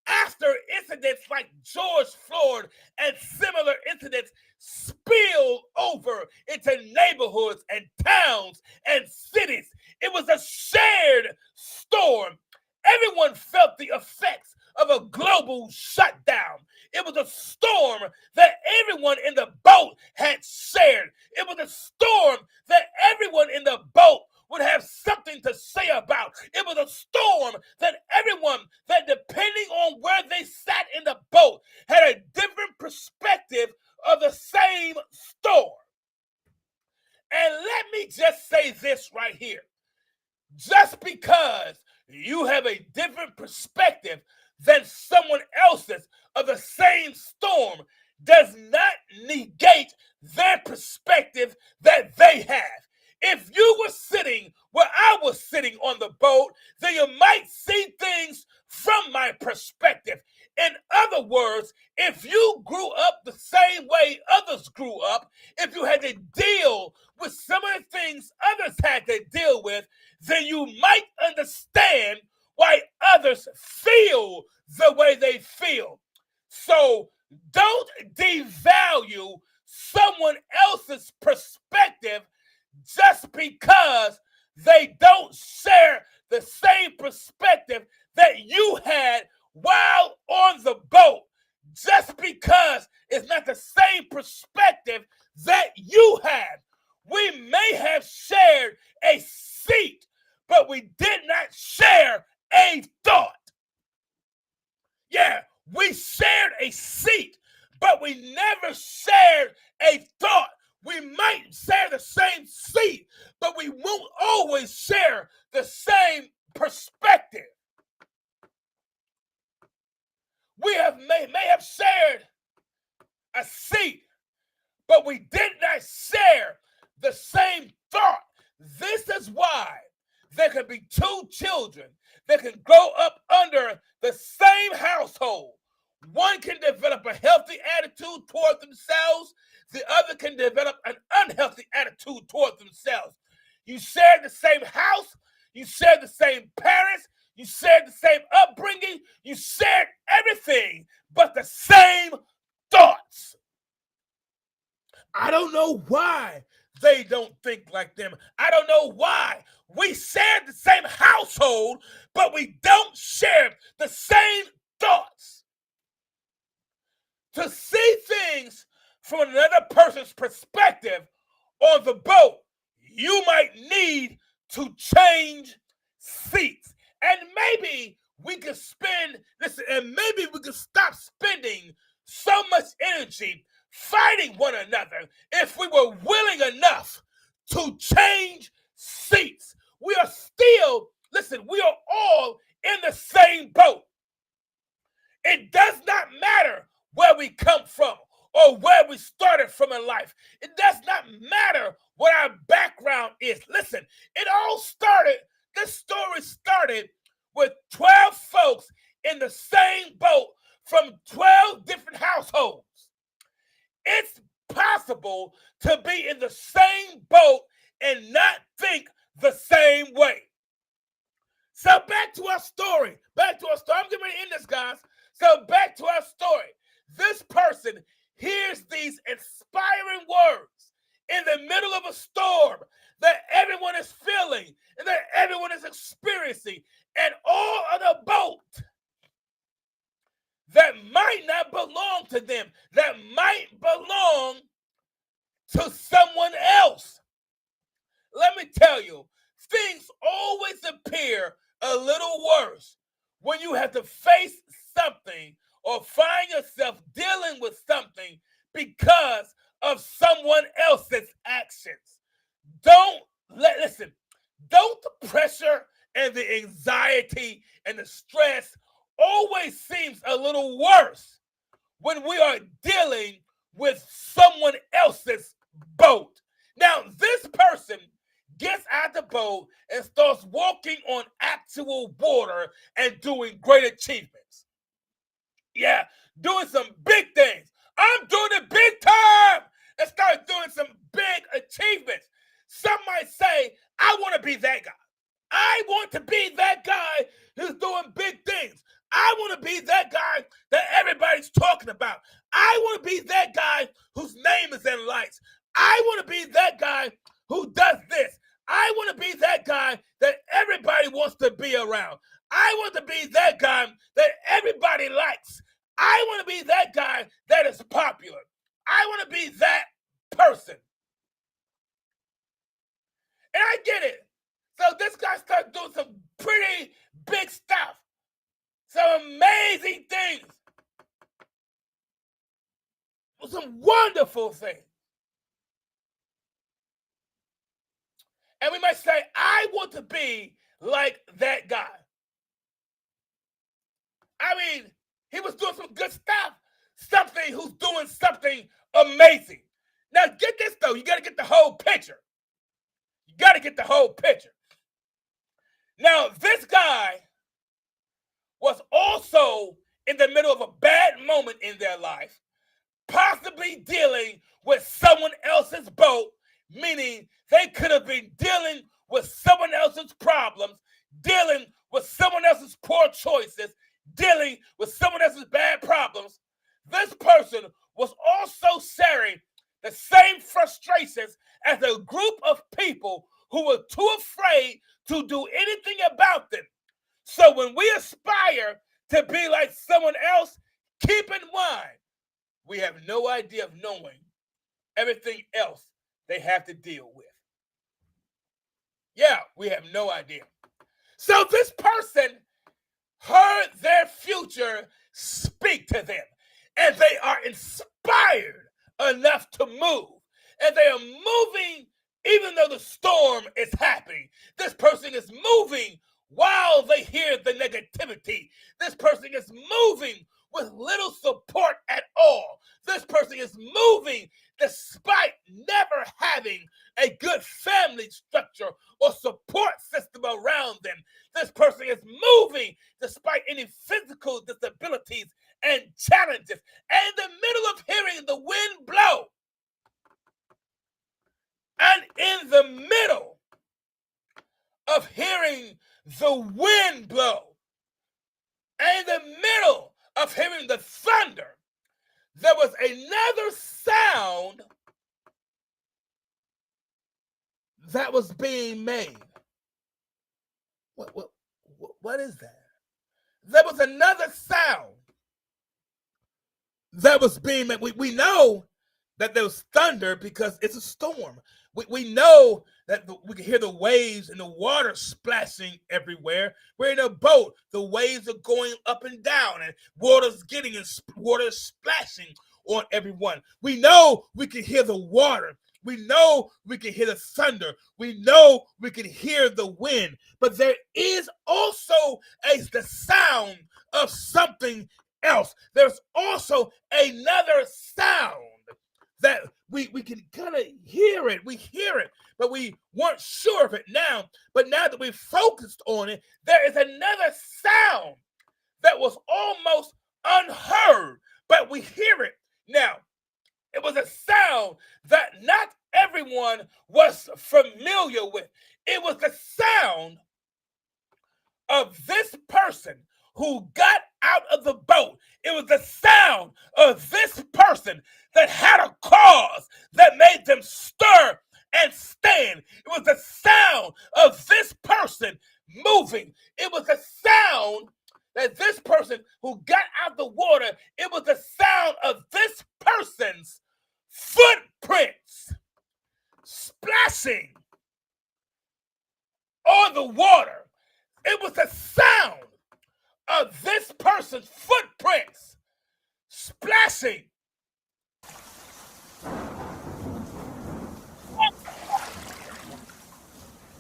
after incidents like George Floyd and similar incidents spilled over into neighborhoods and towns and cities. It was a shared storm. Everyone felt the effects of a global shutdown. It was a storm that everyone in the boat had shared. It was a storm that everyone in the boat would have something to say about. It was a storm that everyone, that depending on where they sat in the boat, had a different perspective of the same storm. And let me just say this right here. Just because you have a different perspective than someone else's of the same storm does not negate their perspective that they have. If you were sitting where I was sitting on the boat, then you might see things from my perspective. In other words, if you grew up the same way others grew up, if you had to deal with some of the things others had to deal with, then you might understand why others feel the way they feel. So don't devalue someone else's perspective just because they don't share the same perspective that you had while on the boat. Just because it's not the same perspective that you had. We may have shared a seat, but we did not share a thought. Yeah, we shared a seat, but we never shared a thought. We might share the same seat, but we won't always share the same perspective. We may have shared a seat, but we did not share the same thought. This is why there can be two children that can grow up under the same household. One can develop a healthy attitude toward themselves. The other can develop an unhealthy attitude toward themselves. You share the same house. You share the same parents. You shared the same upbringing. You shared everything but the same thoughts. I don't know why they don't think like them. I don't know why. We shared the same household, but we don't share the same thoughts. To see things from another person's perspective on the boat, you might need to change seats. And maybe we could stop spending so much energy fighting one another if we were willing enough to change seats. We are still, listen, we are all in the same boat. It does not matter where we come from or where we started from in life. It does not matter what our background is. Listen, this story started with 12 folks in the same boat from 12 different households. It's possible to be in the same boat and not think the same way. So back to our story. I'm getting ready to end this, guys. So back to our story. This person hears these inspiring words in the middle of a storm that everyone is feeling and that everyone is experiencing, and all on a boat that might not belong to them, that might belong to someone else. Let me tell you, things always appear a little worse when you have to face something or find yourself dealing with something because of someone else's actions. Don't the pressure and the anxiety and the stress always seems a little worse when we are dealing with someone else's boat. Now, this person gets out the boat and starts walking on actual water and doing great achievements. Yeah, doing some big things. I'm doing it big time and start doing some big achievements. Some might say, I want to be that guy. I want to be that guy who's doing big things. I want to be that guy that everybody's talking about. I want to be that guy whose name is in lights. I want to be that guy who does this. I want to be that guy that everybody wants to be around. I want to be that guy that everybody likes. I want to be that guy that is popular. I want to be that person. And I get it. So this guy started doing some pretty big stuff. Some amazing things. Some wonderful things. And we might say, I want to be like that guy. I mean, he was doing some good stuff. Something who's doing something amazing. Now, get this, though. You got to get the whole picture. You got to get the whole picture. Now, this guy was also in the middle of a bad moment in their life, possibly dealing with someone else's boat, meaning they could have been dealing with someone else's problems, dealing with someone else's poor choices, dealing with someone else's bad problems. This person was also sharing the same frustrations as a group of people who were too afraid to do anything about them. So when we aspire to be like someone else, keep in mind, we have no idea of knowing everything else they have to deal with. Yeah, we have no idea. So this person heard their future speak to them, and they are inspired enough to move. And they are moving even though the storm is happening. This person is moving while they hear the negativity. This person is moving with little support at all. This person is moving despite never having a good family structure or support system around them. This person is moving despite any physical disabilities and challenges. And in the middle of hearing the wind blow, and in the middle of hearing the wind blow, and in the middle of hearing the thunder, there was another sound that was being made. What is that? There was another sound that was being made. We know that there was thunder because it's a storm. We know that we can hear the waves and the water splashing everywhere. We're in a boat. The waves are going up and down, and water is splashing on everyone. We know we can hear the water. We know we can hear the thunder. We know we can hear the wind. But there is also the sound of something else. There's also another sound that we can kind of hear it. We hear it, but we weren't sure of it now. But now that we've focused on it, there is another sound that was almost unheard, but we hear it now. It was a sound that not everyone was familiar with. It was the sound of this person who got out of the boat. It was the sound of this person that had a cause that made them stir and stand. It was the sound of this person moving. It was the sound that this person who got out the water, it was the sound of this person's footprints splashing on the water. It was the sound of this person's footprints splashing.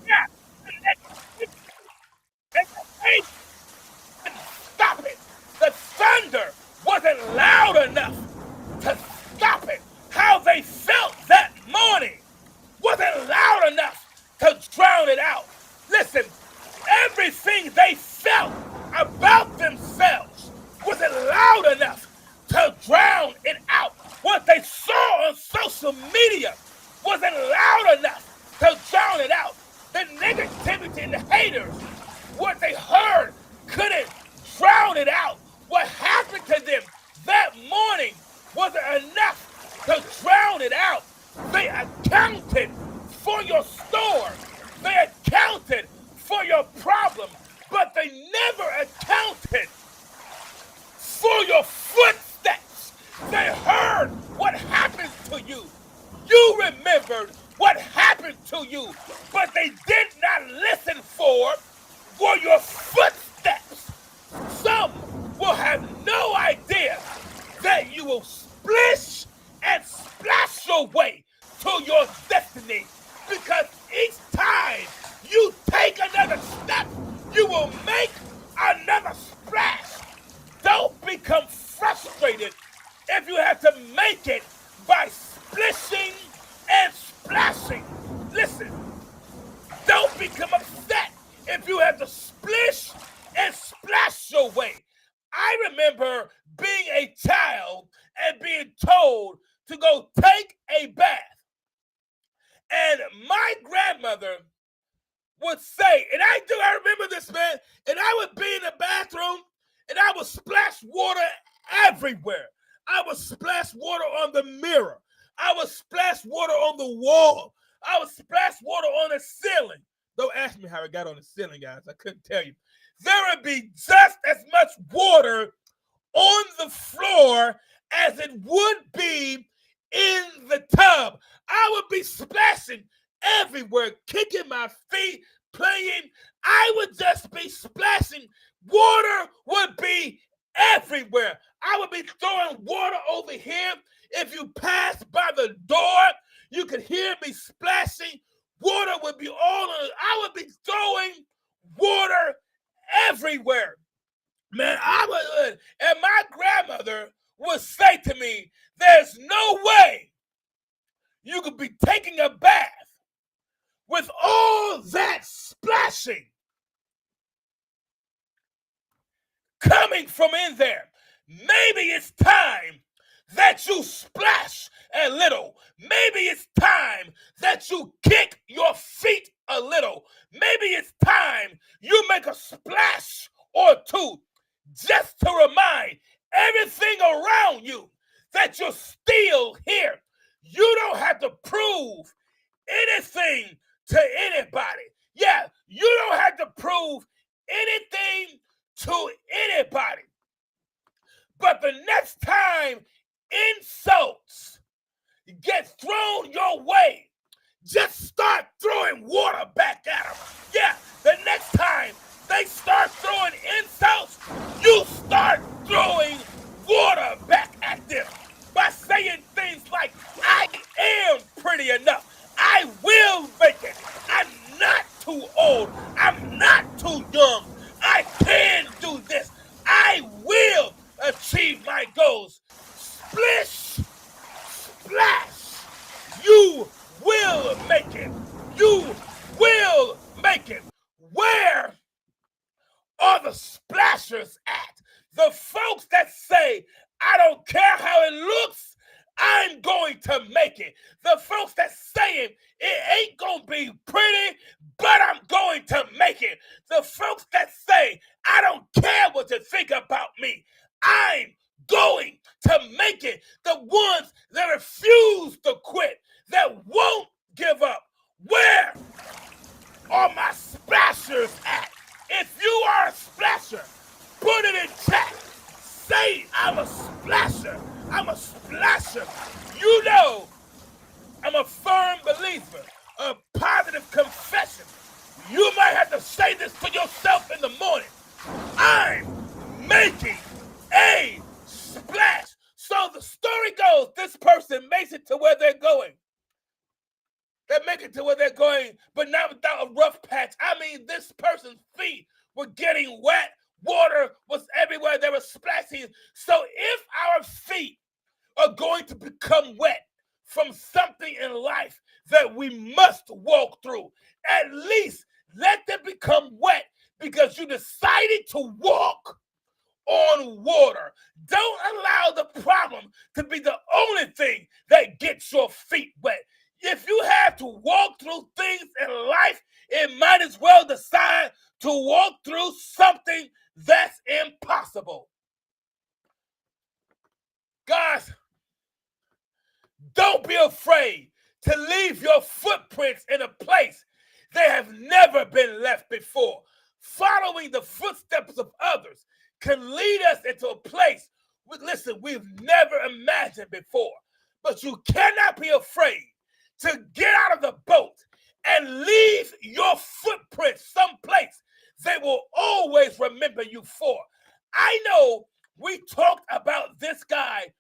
Yeah. Stop it. The thunder wasn't loud enough to stop it. How they felt that morning wasn't loud enough to drown it out. Listen, everything they felt about themselves wasn't loud enough to drown it out. What they saw on social media wasn't loud enough to drown it out. The negativity and the haters, what they heard couldn't drown it out. What happened to them that morning wasn't enough to drown it out. They accounted for your storm. They accounted for your problem, but they never accounted for your footsteps. They heard what happened to you. You remembered what happened to you, but they did not listen for your footsteps. Some will have no idea that you will splish and splash your way to your destiny, because each time you take another step, you will make another splash. Don't become frustrated if you have to make it by splishing and splashing. Listen, don't become upset if you have to splish and splash your way. I remember being a child and being told to go take a bath. And my grandmother would say, and I remember this, man, and I would be in the bathroom and I would splash water everywhere. I would splash water on the mirror. I would splash water on the wall. I would splash water on the ceiling. Don't ask me how it got on the ceiling, guys. I couldn't tell you. There would be just as much water on the floor as it would be in the tub. I would be splashing everywhere, kicking my feet, playing. I would just be splashing. Water would be everywhere. I would be throwing water over here. If you passed by the door, you could hear me splashing. Water would be all on it. I would be throwing water everywhere. Man, I would, and my grandmother would say to me, there's no way you could be taking a bath with all that splashing coming from in there. Maybe it's time that you splash a little. Maybe it's time that you kick your feet a little. Maybe it's time you make a splash or two, just to remind everything around you that you're still here. You don't have to prove anything to anybody. Yeah, you don't have to prove anything to anybody. But the next time insults get thrown your way, just start throwing water back at them. Yeah, the next time they start throwing insults, you start throwing water back at them by saying things like, I am pretty enough. folks that's saying it ain't gonna be pretty, but I'm going to make it. The folks that say, I don't care what you think about me, I'm going to make it. The ones that refuse to quit, that won't give up. Where are my splashers at? If you are a splasher, put it in chat. Say, I'm a splasher. I'm a splasher. You know, I'm a firm believer of positive confession. You might have to say this to yourself in the morning. I'm making a splash. So the story goes, this person makes it to where they're going. They make it to where they're going, but not without a rough patch. I mean, this person's feet were getting wet. Water was everywhere. They were splashing. So if our feet are going to become wet from something in life that we must walk through, at least let them become wet because you decided to walk on water. Don't allow the problem to be the only thing that gets your feet wet. If you have to walk through things in life, it might as well decide to walk through something that's impossible. Guys, don't be afraid to leave your footprints in a place they have never been left before. Following the footsteps of others can lead us into a place, we've never imagined before. But you cannot be afraid to get out of the boat and leave your footprint someplace they will always remember you for. I know we talked about this guy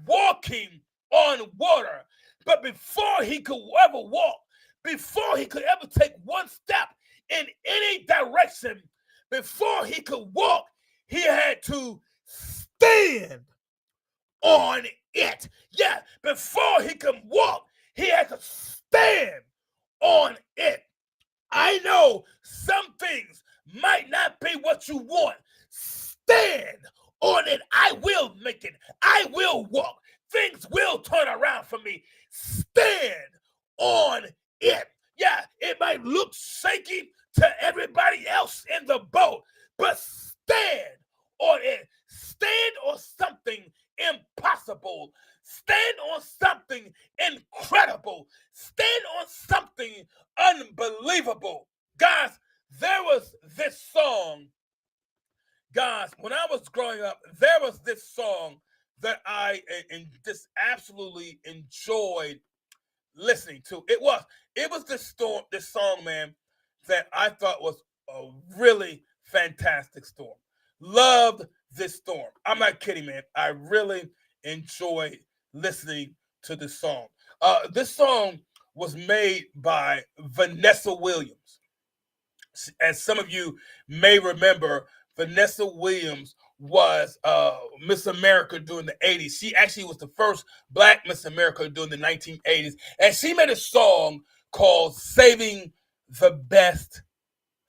walking on water, but before he could ever walk, before he could ever take one step in any direction, before he could walk, he had to stand on it. Yeah, before he could walk, he had to stand on it. I know some things might not be what you want. Stand on it. I will make it. I will walk. Things will turn around for me. Stand on it. Yeah, it might look shaky to everybody else in the boat, but stand on it. Stand on something impossible. Stand on something incredible. Stand on something unbelievable. Guys, there was this song. Guys, when I was growing up, there was this song that I just absolutely enjoyed listening to. It was this song, man, that I thought was a really fantastic storm. Loved this storm. I'm not kidding, man. I really enjoyed listening to this song. This song was made by Vanessa Williams. As some of you may remember, Vanessa Williams was Miss America during the 80s. She actually was the first Black Miss America during the 1980s. And she made a song called Saving the Best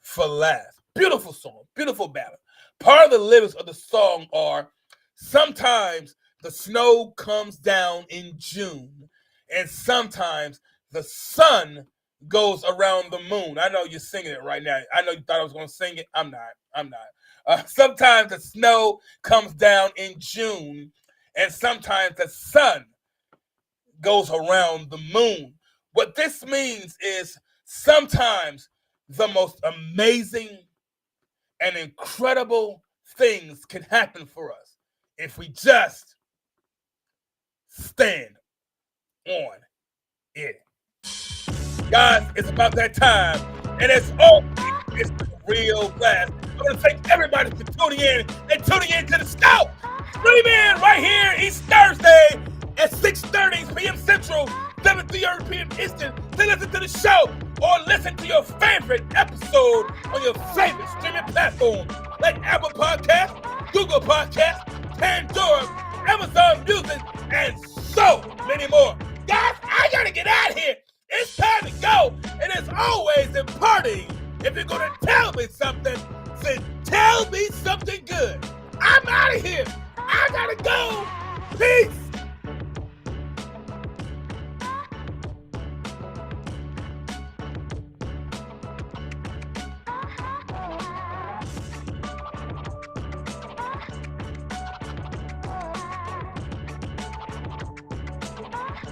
for Last. Beautiful song, beautiful ballad. Part of the lyrics of the song are, sometimes the snow comes down in June, and sometimes the sun goes around the moon. I know you're singing it right now. I know you thought I was going to sing it. I'm not. Sometimes the snow comes down in June, and sometimes the sun goes around the moon. What this means is sometimes the most amazing and incredible things can happen for us if we just stand on it. Guys, it's about that time, and as always, it's a real blast. I want to thank everybody for tuning in and tuning in to the show. Streaming right here each Thursday at 6:30 p.m. Central, 7:30 p.m. Eastern, to listen to the show or listen to your favorite episode on your favorite streaming platform like Apple Podcasts, Google Podcasts, Pandora, Amazon Music, and so many more. Guys, I gotta get out of here. It's time to go. And as always in party, if you're gonna tell me something, then tell me something good. I'm out of here. I gotta go. Peace.